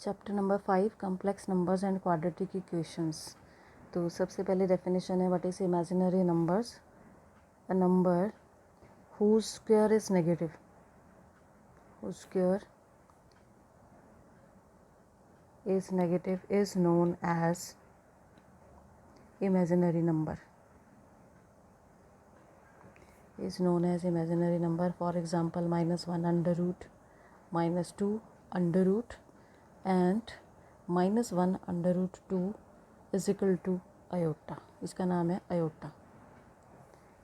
Chapter number 5 complex numbers and quadratic equations. तो सबसे पहले डेफिनेशन है what is imaginary numbers. A number whose square is negative, whose square is negative is known as imaginary number, is known as imaginary number. For example, -1 under root, -2 under root and -1 under root 2 is equal to iota. इसका नाम है iota.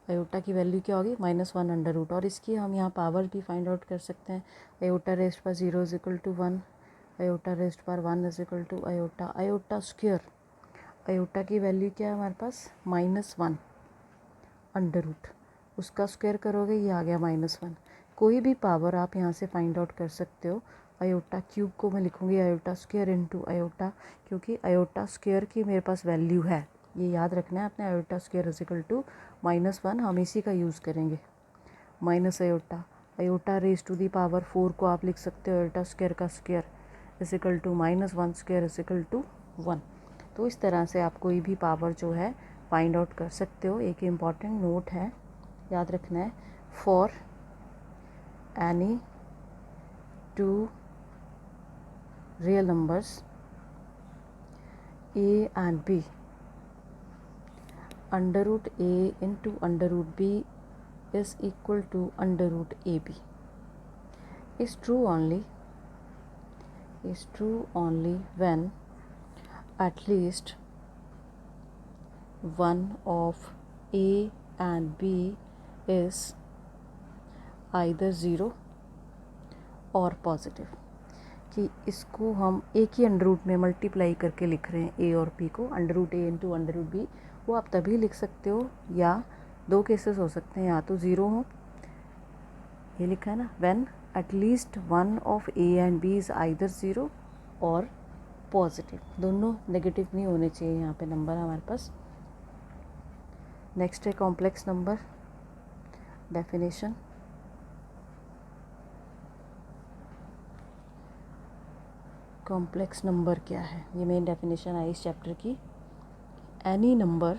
Iota की value क्या होगी? -1 under root, और इसकी हम यहाँ पावर भी फाइंड आउट कर सकते हैं। आयोटा रेस्ट पर 0 is equal to 1, iota raised पर 1 is equal to iota. Iota square, iota की वैल्यू क्या है हमारे पास? -1 अंडर रूट, उसका स्क्वायर करोगे ये आ गया -1। कोई भी पावर आप यहाँ से फाइंड आउट कर सकते हो। आयोटा क्यूब को मैं लिखूँगी आयोटा स्क्वायर इनटू आयोटा, क्योंकि आयोटा स्क्वायर की मेरे पास वैल्यू है, ये याद रखना है आपने। Iota square is equal to -1, हम इसी का यूज़ करेंगे। Minus iota, iota raise to the power 4 को आप लिख सकते हो आयोटा स्क्वायर का square is equal to -1 square is equal to 1। तो इस तरह से आप कोई भी पावर जो है फाइंड आउट कर सकते हो। एक इम्पॉर्टेंट नोट है, याद रखना है, for any two real numbers a and b, under root a into under root b is equal to under root ab is true only when at least one of a and b is either 0 और positive. कि इसको हम एक ही under root में multiply करके लिख रहे हैं ए और बी को, अंडर रूट ए इंटू अंडर रूट बी। वो आप तभी लिख सकते हो, या दो केसेस हो सकते हैं, या तो 0 हो, ये लिखा है ना, when at least one of A and B is either 0 और पॉजिटिव। दोनों नेगेटिव नहीं होने चाहिए यहाँ पे नंबर हमारे पास। नेक्स्ट है complex number definition. Complex number क्या है, ये मेन डेफिनेशन आई इस चैप्टर की। Any number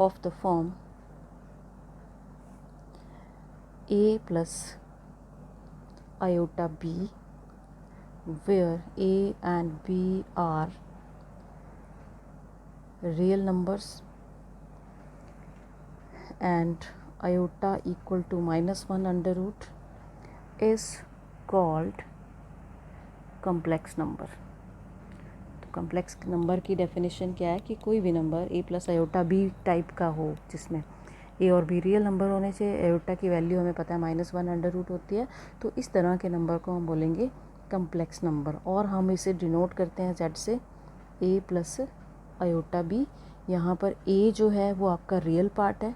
of the form a plus iota b where a and b are real numbers and iota equal to -1 under root is called complex number. तो complex number की definition क्या है कि कोई भी number a plus iota b type का हो, जिसमें a और b रियल नंबर होने चाहिए। आयोटा की वैल्यू हमें पता है -1 अंडर रूट होती है, तो इस तरह के नंबर को हम बोलेंगे कॉम्प्लेक्स नंबर, और हम इसे डिनोट करते हैं z से, a प्लस आयोटा b। यहाँ पर a जो है वो आपका रियल पार्ट है।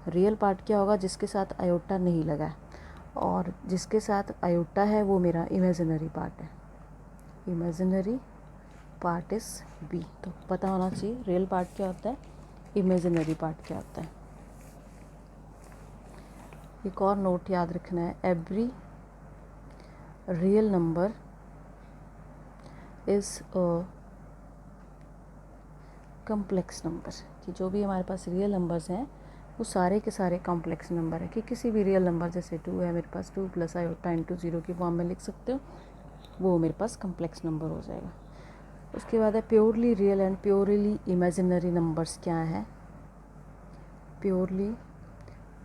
रियल पार्ट क्या होगा? जिसके साथ आयोटा नहीं लगा है, और जिसके साथ आयोटा है वो मेरा इमेजिनरी पार्ट है। Imaginary part is B. तो पता होना चाहिए रियल पार्ट क्या होता है, इमेजिनरी पार्ट क्या होता है। एक और नोट याद रखना है, every real number is a complex number. कि जो भी हमारे पास रियल नंबर्स हैं वो सारे के सारे कॉम्प्लेक्स नंबर है। कि किसी भी रियल नंबर, जैसे 2 है मेरे पास, 2 प्लस आयोटा इंटू 0 की फॉर्म में लिख सकते हो, वो मेरे पास कॉम्प्लेक्स नंबर हो जाएगा। उसके बाद है purely real and purely imaginary numbers क्या है। Purely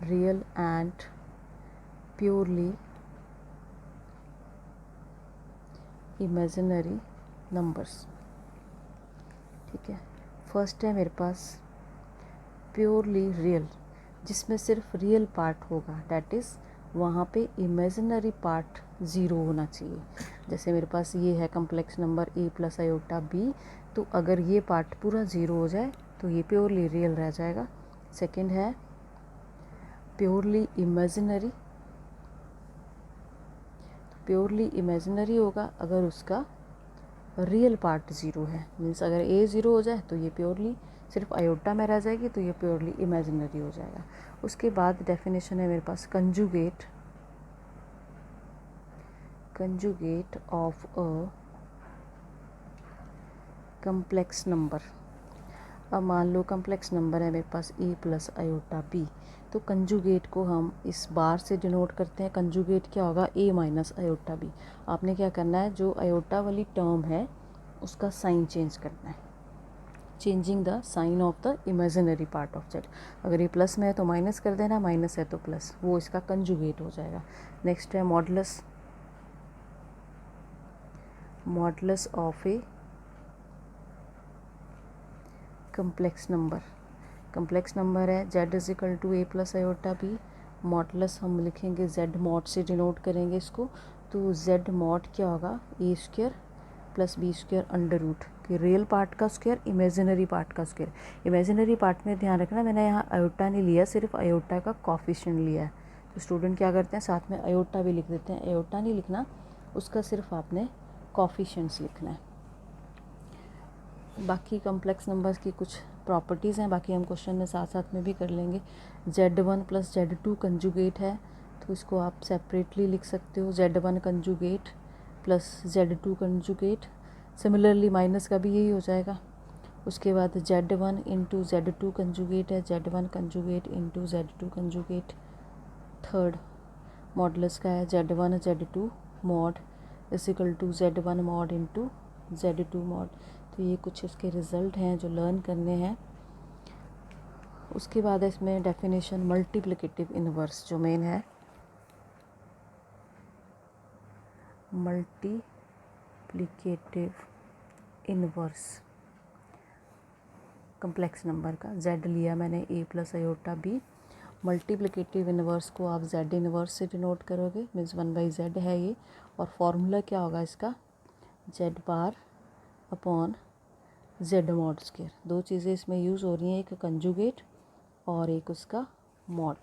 real and purely imaginary numbers, ठीक है। फर्स्ट है मेरे पास प्योरली रियल, जिसमें सिर्फ रियल पार्ट होगा, डैट इज़ वहाँ पे इमेजिनरी पार्ट 0 होना चाहिए। जैसे मेरे पास ये है complex number a plus iota b, तो अगर ये पार्ट पूरा 0 हो जाए तो ये प्योरली रियल रह जाएगा। सेकंड है प्योरली इमेजिनरी, प्योरली इमेजिनरी होगा अगर उसका रियल पार्ट 0 है। मीन्स अगर a 0 हो जाए तो ये प्योरली सिर्फ आयोटा में रह जाएगी, तो ये प्योरली इमेजिनरी हो जाएगा। उसके बाद डेफिनेशन है मेरे पास conjugate conjugate of a complex number. अब मान लो कम्प्लेक्स नंबर है मेरे पास a प्लस आयोटा b, तो कंजुगेट को हम इस बार से डिनोट करते हैं। कंजुगेट क्या होगा, a माइनस आयोटा b। आपने क्या करना है, जो आयोटा वाली टर्म है उसका साइन चेंज करना है, changing the sign of the imaginary part of z। अगर ये प्लस में है तो माइनस कर देना, माइनस है तो प्लस, वो इसका कंजुगेट हो जाएगा। नेक्स्ट है modulus, modulus of a complex number. Complex number है z is equal to a plus iota b. Modulus हम लिखेंगे z मॉड से डिनोट करेंगे इसको, तो z मॉड क्या होगा, a square plus b square under root कि रियल पार्ट का स्क्वायर, इमेजिनरी पार्ट का स्क्वायर। इमेजिनरी पार्ट में ध्यान रखना, मैंने यहाँ आयोटा नहीं लिया, सिर्फ आयोटा का कॉफिशिएंट लिया है। तो स्टूडेंट क्या करते हैं, साथ में आयोटा भी लिख देते हैं। आयोटा नहीं लिखना, उसका सिर्फ आपने कॉफिशिएंट्स लिखना है। बाकी कॉम्प्लेक्स नंबर्स की कुछ प्रॉपर्टीज़ हैं, बाकी हम क्वेश्चन में साथ साथ में भी कर लेंगे। z1 प्लस z2 कंजुगेट है, तो इसको आप सेपरेटली लिख सकते हो, z1 conjugate plus z2 conjugate. Similarly minus का भी यही हो जाएगा। उसके बाद z1 इंटू z2 कंजुगेट है, z1 conjugate into z2 conjugate. Third modulus का है z1 z2 mod is equal to z1 mod into z2 mod. तो ये कुछ इसके रिज़ल्ट हैं जो लर्न करने हैं। उसके बाद इसमें डेफिनेशन मल्टीप्लिकेटिव इनवर्स जो मेन है, मल्टीप्लिकेटिव इनवर्स कम्प्लेक्स नंबर का। z लिया मैंने a plus iota b। Multiplicative inverse को आप z इनवर्स से डिनोट करोगे, मीन्स 1/z है ये। और फॉर्मूला क्या होगा इसका, z bar upon z mod square. दो चीज़ें इसमें यूज़ हो रही हैं, एक कंजुगेट और एक उसका मॉड।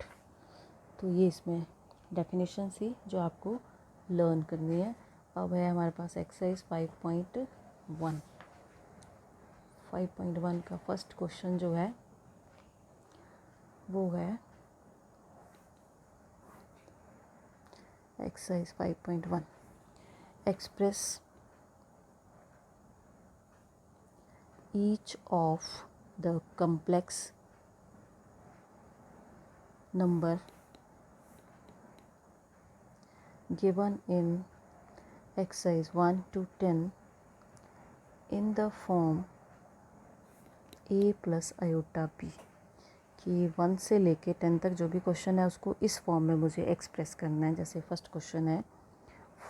तो ये इसमें डेफिनेशन थी जो आपको लर्न करनी है। अब है हमारे पास एक्सरसाइज 5.1। 5.1 का फर्स्ट क्वेश्चन जो है वो है exercise 5.1। Express each of the complex number given in exercise 1 to 10 in the form a plus iota b। कि 1 से लेके 10 तक जो भी क्वेश्चन है उसको इस फॉर्म में मुझे एक्सप्रेस करना है। जैसे फर्स्ट क्वेश्चन है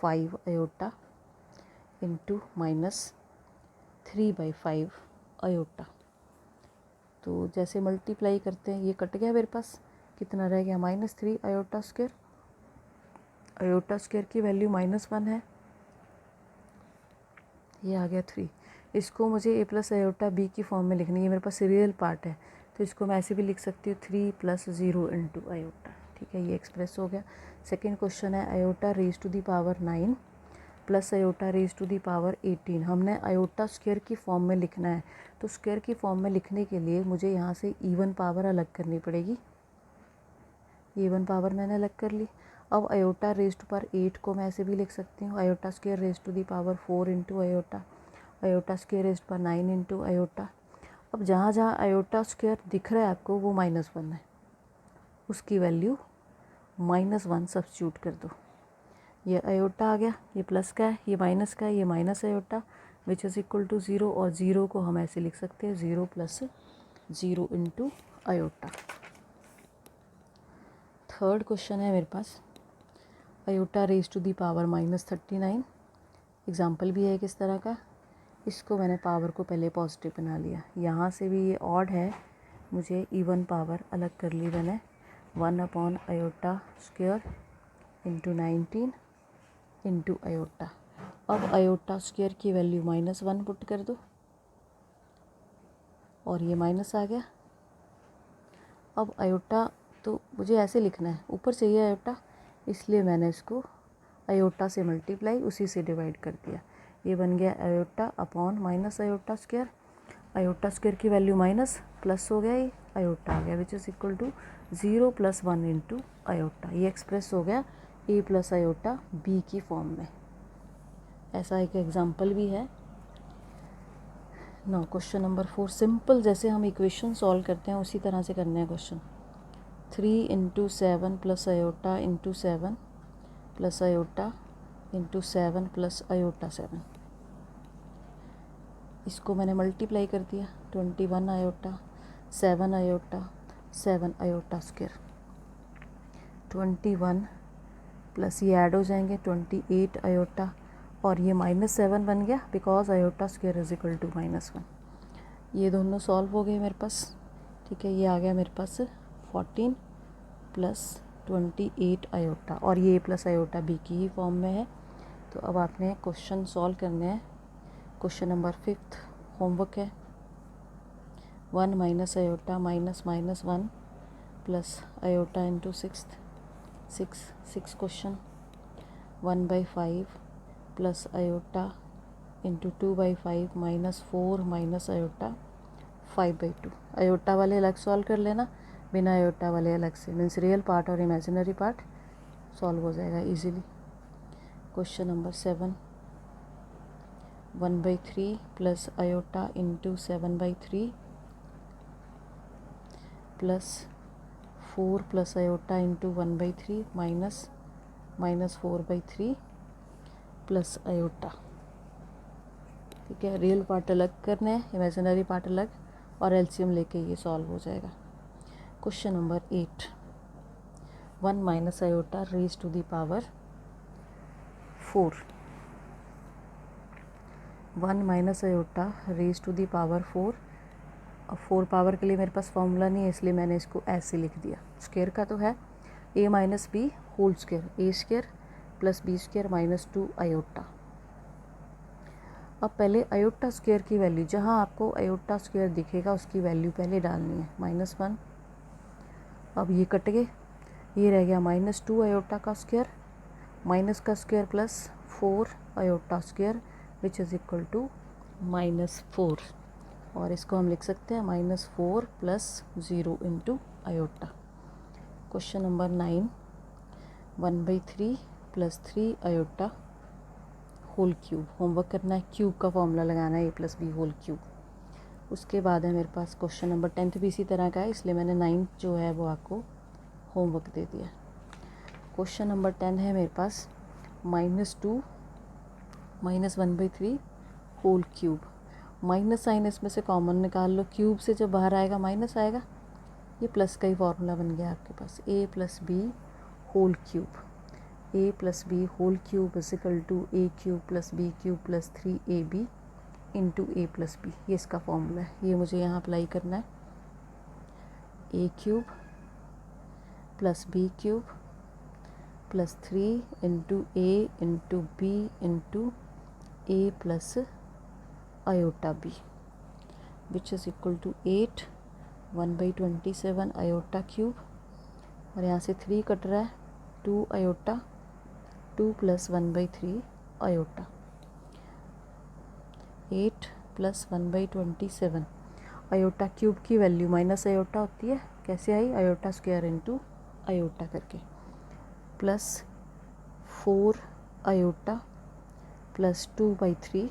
5 आयोटा इंटू माइनस 3/5 आयोटा। तो जैसे मल्टीप्लाई करते हैं, ये कट गया मेरे पास, कितना रह गया, -3 आयोटा स्क्वायर। आयोटा स्क्वायर की वैल्यू -1 है, ये आ गया 3। इसको मुझे a प्लस आयोटा b की फॉर्म में लिखनी है, मेरे पास रियल पार्ट है, तो इसको मैं ऐसे भी लिख सकती हूँ 3 + 0 इंटू आयोटा। ठीक है, ये एक्सप्रेस हो गया। सेकेंड क्वेश्चन है iota raise to the power 9 plus iota raise to the power 18। हमने आयोटा स्क्वायर की फॉर्म में लिखना है, तो स्क्वायर की फॉर्म में लिखने के लिए मुझे यहाँ से इवन पावर अलग करनी पड़ेगी। इवन पावर मैंने अलग कर ली। अब आयोटा रेज टू पावर 8 को मैं ऐसे भी लिख सकती हूँ, iota square raise to the power 4 into iota, iota square raise to power 9 into iota. अब जहाँ जहाँ आयोटा स्क्वायर दिख रहा है आपको वो -1 है, उसकी वैल्यू -1 सब्स्टिट्यूट कर दो। ये आयोटा आ गया, ये प्लस का है, ये माइनस का है, ये minus iota which is equal to 0। और 0 को हम ऐसे लिख सकते हैं 0 + 0 इंटू आयोटा। थर्ड क्वेश्चन है मेरे पास iota raise to the power -39। Example भी है किस तरह का, इसको मैंने पावर को पहले पॉजिटिव बना लिया। यहाँ से भी ये ऑड है, मुझे इवन पावर अलग कर ली मैंने, 1 iota square into 19 into iota. अब आयोटा स्क्वायर की वैल्यू -1 पुट कर दो और ये माइनस आ गया। अब आयोटा तो मुझे ऐसे लिखना है, ऊपर चाहिए आयोटा, इसलिए मैंने इसको आयोटा से मल्टीप्लाई उसी से डिवाइड कर दिया। ये बन गया iota upon minus iota square. Iota square की वैल्यू माइनस, प्लस हो गया, ये आयोटा आ गया which is equal to 0 + 1 into iota. ये एक्सप्रेस हो गया a प्लस आयोटा b की फॉर्म में। ऐसा एक एग्जांपल भी है। नाउ क्वेश्चन नंबर 4, सिंपल जैसे हम इक्वेशन सॉल्व करते हैं उसी तरह से करने हैं question. 3 into 7 plus iota into 7 plus iota into 7 plus iota 7, इसको मैंने मल्टीप्लाई कर दिया। 21 iota 7 iota 7 iota square, 21 plus ये ऐड हो जाएंगे 28 अयोटा, और ये -7 बन गया because iota square is equal to -1। ये दोनों सॉल्व हो गए मेरे पास, ठीक है। ये आ गया मेरे पास 14 प्लस 28 अयोटा, और ये प्लस अयोटा बी की ही फॉर्म में है। तो अब आपने क्वेश्चन सॉल्व करने हैं। क्वेश्चन नंबर 5 होमवर्क है। 1 minus iota minus -1 plus iota into 6 question. 1/5 plus iota into 2/5 -4 minus iota 5/2। Iota वाले अलग सॉल्व कर लेना, बिना अयोटा वाले अलग से, मीन्स रियल पार्ट और इमेजिनरी पार्ट सॉल्व हो जाएगा easily. Question number 7, 1/3 plus iota into 7/3 plus 4 plus iota into 1/3 minus -4/3 plus iota, ठीक है। रियल पार्ट अलग करने हैं, इमेजिनरी पार्ट अलग, और एलसीएम लेके ये सॉल्व हो जाएगा। Question number 8, 1 minus iota raise to the power 4। 1 minus iota raise to the power 4। अब 4 पावर के लिए मेरे पास फॉर्मूला नहीं है, इसलिए मैंने इसको ऐसे लिख दिया। स्क्वायर का तो है, a minus b whole square, a square plus b square minus 2 iota. अब पहले अयोटा स्क्वायर की वैल्यू, जहाँ आपको अयोटा स्क्वायर दिखेगा उसकी वैल्यू पहले डालनी है, -1। अब ये कट गए, ये रह गया -2 अयोटा का स्क्वायर, माइनस का square plus 4 iota square which is equal to -4, और इसको हम लिख सकते हैं -4 plus 0 into iota. Question number 9, 1/3 plus 3 iota whole cube. Homework करना है, क्यूब का फॉर्मूला लगाना है, a plus b whole cube. उसके बाद है मेरे पास क्वेश्चन नंबर 10 भी इसी तरह का है, इसलिए मैंने 9 जो है वो आपको होमवर्क दे दिया। क्वेश्चन नंबर 10 है मेरे पास -2 minus 1/3 whole cube. Minus sign इसमें से कॉमन निकाल लो, क्यूब से जब बाहर आएगा माइनस आएगा, ये प्लस का ही फॉर्मूला बन गया आपके पास, a plus b whole cube. a plus b whole cube is equal to a cube plus b cube plus 3ab into a plus b, ये इसका फॉर्मूला है। ये मुझे यहाँ अप्लाई करना है, a cube plus b cube plus 3 into a into b into a plus iota b which is equal to 8 1/27 iota cube, और यहाँ से 3 कट रहा है, 2 iota 2 plus 1/3 iota, 8 plus 1/27। Iota cube की वैल्यू माइनस अयोटा होती है, कैसे आई, अयोटा स्क्वायर इंटू अयोटा करके, plus 4 iota plus 2/3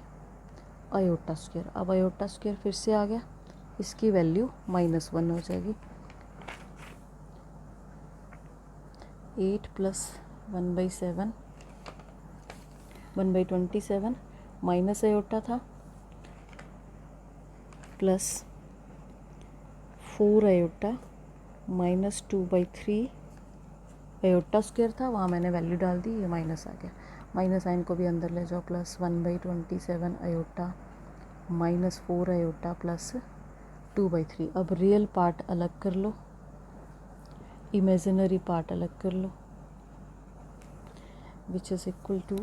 iota square. अब अयोटा स्क्वायर फिर से आ गया, इसकी वैल्यू -1 हो जाएगी। 8 प्लस 1/27 माइनस अयोटा था, plus 4 iota minus 2/3 iota square था, वहाँ मैंने वैल्यू डाल दी, ये माइनस आ गया। माइनस साइन को भी अंदर ले जाओ, plus 1/27 iota minus 4 iota plus 2/3। अब रियल पार्ट अलग कर लो, इमेजिनरी पार्ट अलग कर लो, विच इज़ इक्वल टू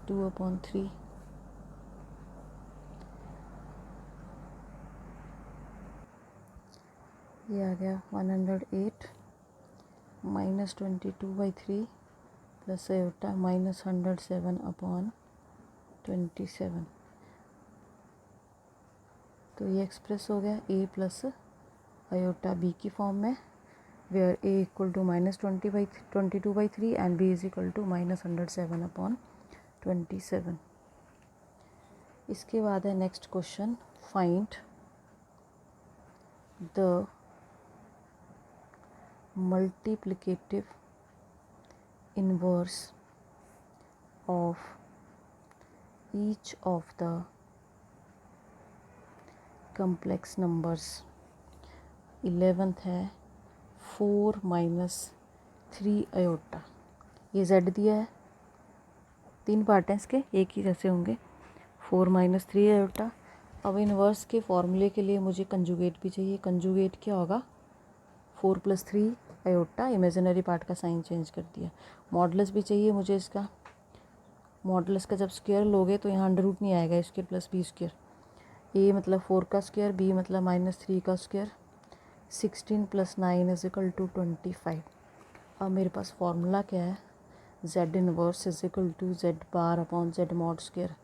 2/3 ये आ गया 108 माइनस 22/3 प्लस अयोटा माइनस 107/27। तो ये एक्सप्रेस हो गया a प्लस अयोटा b की फॉर्म में, where a equal to minus 22/3 and b is equal to minus 107/27. इसके बाद है next question, find the multiplicative inverse of each of the complex numbers. 11th है 4 - 3 आयोटा। ये z दिया है, 3 part हैं इसके, एक ही जैसे होंगे। 4 - 3 आयोटा। अब इनवर्स के फॉर्मूले के लिए मुझे कंजुगेट भी चाहिए। कंजुगेट क्या होगा? 4 + 3 आयोटा, इमेजिनरी पार्ट का साइन चेंज कर दिया। मॉडुलस भी चाहिए मुझे इसका। मॉडुलस का जब स्क्वायर लोगे तो यहाँ अंडर रूट नहीं आएगा, स्क्वायर प्लस बी स्क्वायर। ए मतलब 4 का स्क्वायर, बी मतलब -3 का स्क्वायर। 16 + 9 = 25। अब मेरे पास फॉर्मूला क्या है? z inverse = z bar upon z mod square.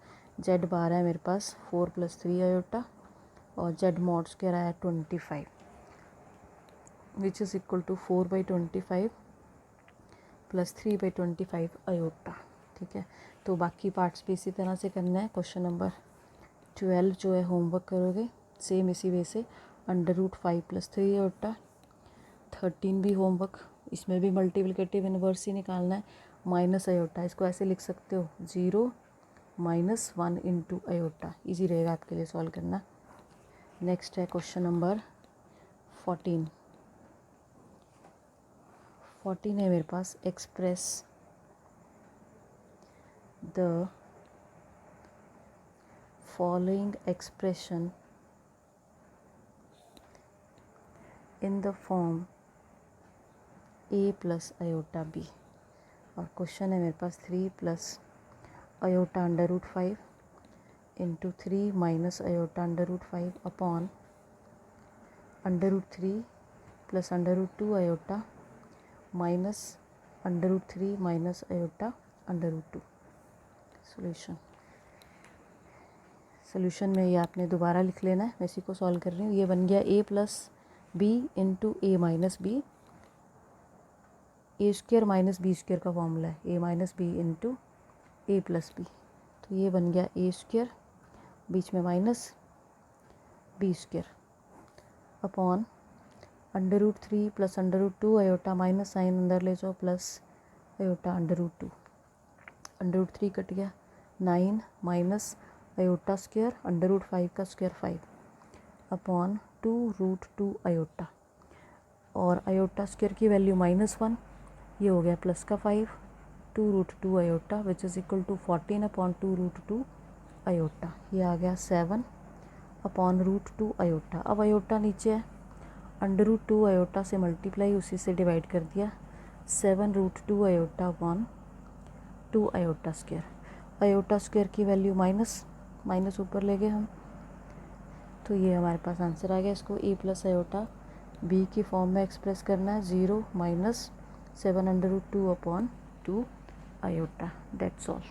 z bar है मेरे पास 4 + 3 आयोटा और z मॉड स्क्वायर आया 25, which is equal to 4/25 + 3/25 iota. ठीक है, तो बाकी पार्ट्स भी इसी तरह से करना है। क्वेश्चन नंबर 12 जो है होमवर्क करोगे सेम इसी वे से, √5 + 3 आयोटा। 13 भी होमवर्क, इसमें भी मल्टीप्लिकेटिव इनवर्स ही निकालना है। माइनस आयोटा, इसको ऐसे लिख सकते हो 0 - 1 × आयोटा। ईजी रहेगा आपके लिए सॉल्व करना। नेक्स्ट है क्वेश्चन नंबर 14। 14 है मेरे पास, express the following expression in the form a + iota b। और क्वेश्चन है मेरे पास 3 + iota √5 × 3 - iota √5 upon √3 + √2 iota minus √3 - iota √2। Solution में ये आपने दोबारा लिख लेना है, मैं इसी को सॉल्व कर रही हूँ। ये बन गया a + b × a - b। a² - b² का फॉर्मूला है, a - b × a + b। तो ये बन गया a², बीच में minus b² upon √3 + √2 iota minus sign अंदर ले जाओ प्लस आयोटा √2। √3 कट गया, 9 माइनस आयोटा स्क्वायर √5 का स्क्वायर 5 अपॉन 2√2 आयोटा। और आयोटा स्क्वायर की वैल्यू -1, ये हो गया प्लस का 5, 2√2 iota which is equal to 14 upon 2√2 iota. ये आ गया 7 अपॉन √2 आयोटा। अब आयोटा नीचे है, √2 आयोटा से मल्टीप्लाई उसी से डिवाइड कर दिया, 7√2 iota upon 2 iota square. Iota square की वैल्यू माइनस ऊपर ले गए हम, तो ये हमारे पास आंसर आ गया। इसको a + आयोटा b की फॉर्म में एक्सप्रेस करना है, 0 - 7√2 अपॉन 2 आयोटा। That's all.